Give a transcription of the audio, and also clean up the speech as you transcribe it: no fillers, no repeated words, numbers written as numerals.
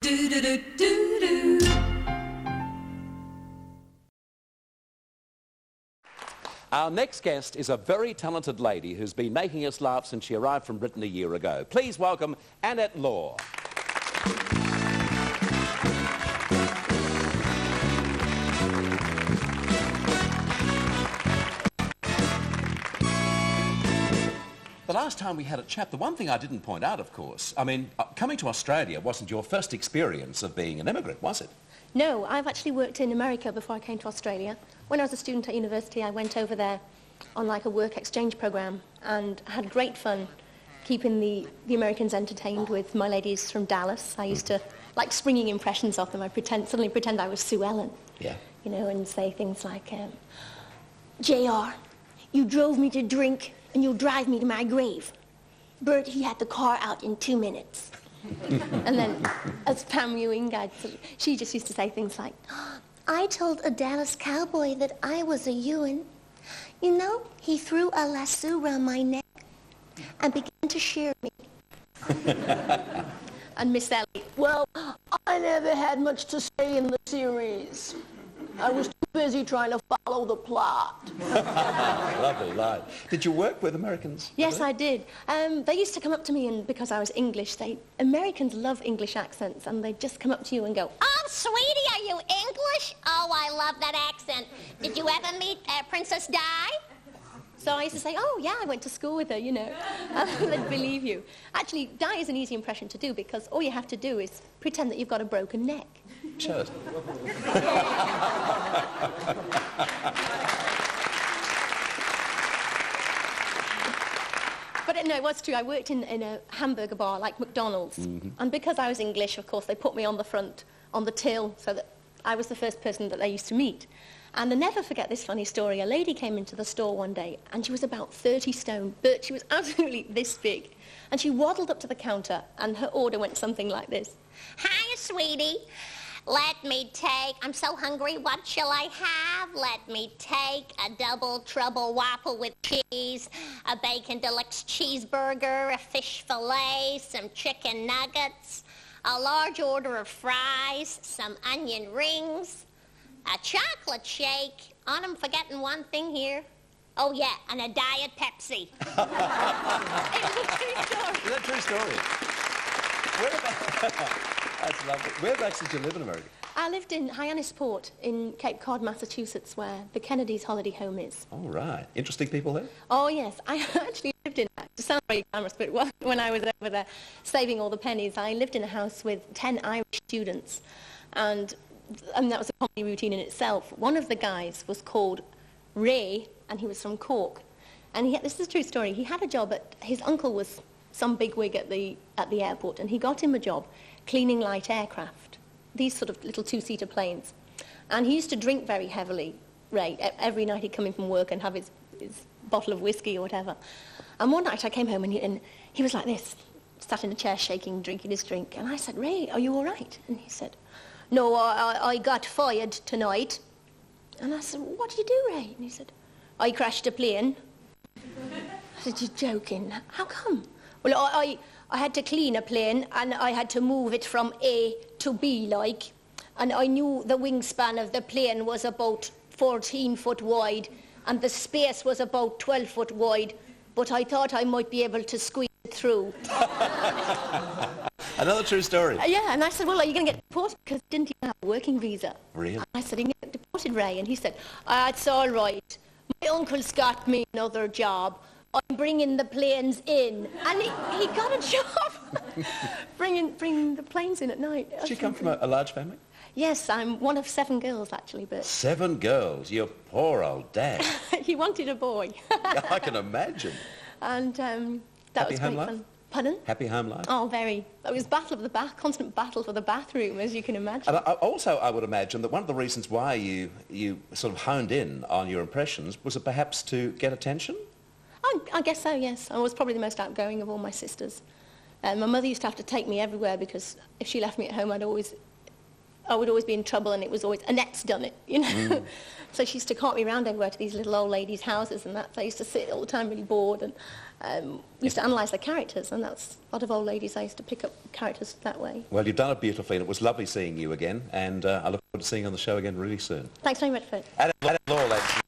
Our next guest is a very talented lady who's been making us laugh since she arrived from Britain a year ago. Please welcome Annette Law. The last time we had a chat, the one thing I didn't point out, of course, I mean, coming to Australia wasn't your first experience of being an immigrant, was it? No, I've actually worked in America before I came to Australia. When I was a student at university, I went over there on like a work exchange program and had great fun keeping the Americans entertained with my ladies from Dallas. I used to like springing impressions of them. I'd suddenly pretend I was Sue Ellen. Yeah. You know, and say things like, JR, you drove me to drink and you'll drive me to my grave. Bert, he had the car out in 2 minutes. And then, as Pam Ewing, she just used to say things like, I told a Dallas cowboy that I was a Ewan. You know, he threw a lasso around my neck and began to shear me. And Miss Ellie, well, I never had much to say in the series. I was too busy trying to follow the plot. Lovely line. Did you work with Americans? Yes, I did. They used to come up to me, and because I was English, Americans love English accents, and they'd just come up to you and go, Oh, sweetie, are you English? Oh, I love that accent. Did you ever meet Princess Di? So I used to say, oh, yeah, I went to school with her, you know. They'd believe you. Actually, Di is an easy impression to do because all you have to do is pretend that you've got a broken neck. Sure. But no, it was true. I worked in a hamburger bar like McDonald's. And because I was English, of course, they put me on the front, on the till, so that I was the first person that they used to meet. And I'll never forget this funny story. A lady came into the store one day, and she was about 30 stone, but she was absolutely this big. And she waddled up to the counter, and her order went something like this. Hiya, sweetie. Let me take, I'm so hungry, what shall I have? Let me take a double trouble waffle with cheese, a bacon deluxe cheeseburger, a fish fillet, some chicken nuggets, a large order of fries, some onion rings, a chocolate shake. I'm forgetting one thing here. Oh, yeah, and a Diet Pepsi. It was a true story. Is that a true story? That's lovely. Whereabouts did you live in America? I lived in Hyannisport in Cape Cod, Massachusetts, where the Kennedys' holiday home is. All right. Interesting people there? Oh, yes. I actually lived in, to sound very glamorous, but when I was over there saving all the pennies, I lived in a house with 10 Irish students, and that was a comedy routine in itself. One of the guys was called Ray, and he was from Cork. And this is a true story. He had a job his uncle was some bigwig at the airport, and he got him a job cleaning light aircraft, these sort of little two-seater planes. And he used to drink very heavily, Ray. Every night he'd come in from work and have his bottle of whiskey or whatever. And one night I came home and he was like this, sat in a chair shaking, drinking his drink. And I said, Ray, are you all right? And he said, no, I got fired tonight. And I said, what did you do, Ray? And he said, I crashed a plane. I said, you're joking. How come? Well, I had to clean a plane, and I had to move it from A to B, like. And I knew the wingspan of the plane was about 14 foot wide, and the space was about 12 foot wide, but I thought I might be able to squeeze it through. Another true story. Yeah, and I said, well, are you going to get deported? Because he didn't even have a working visa. Really? And I said, you can get deported, Ray. And he said, it's all right. My uncle's got me another job. I'm bringing the planes in. And he got a job bringing the planes in at night. Did you come from a large family? Yes, I'm one of 7 girls, actually, but... 7 girls? Your poor old dad. He wanted a boy. I can imagine. And that Happy was home great life? fun. Pardon? Happy home life? Oh, very. It was constant battle for the bathroom, as you can imagine. And I would imagine that one of the reasons why you sort of honed in on your impressions was it perhaps to get attention? I guess so, yes. I was probably the most outgoing of all my sisters. My mother used to have to take me everywhere because if she left me at home, I'd always I would always be in trouble, and it was always, Annette's done it, you know. So she used to cart me around everywhere to these little old ladies' houses, and that. So I used to sit all the time really bored, and used to analyse the characters, and that's a lot of old ladies. I used to pick up characters that way. Well, you've done it beautifully, and it was lovely seeing you again, and I look forward to seeing you on the show again really soon. Thanks very much for it. Annette Law, ladies.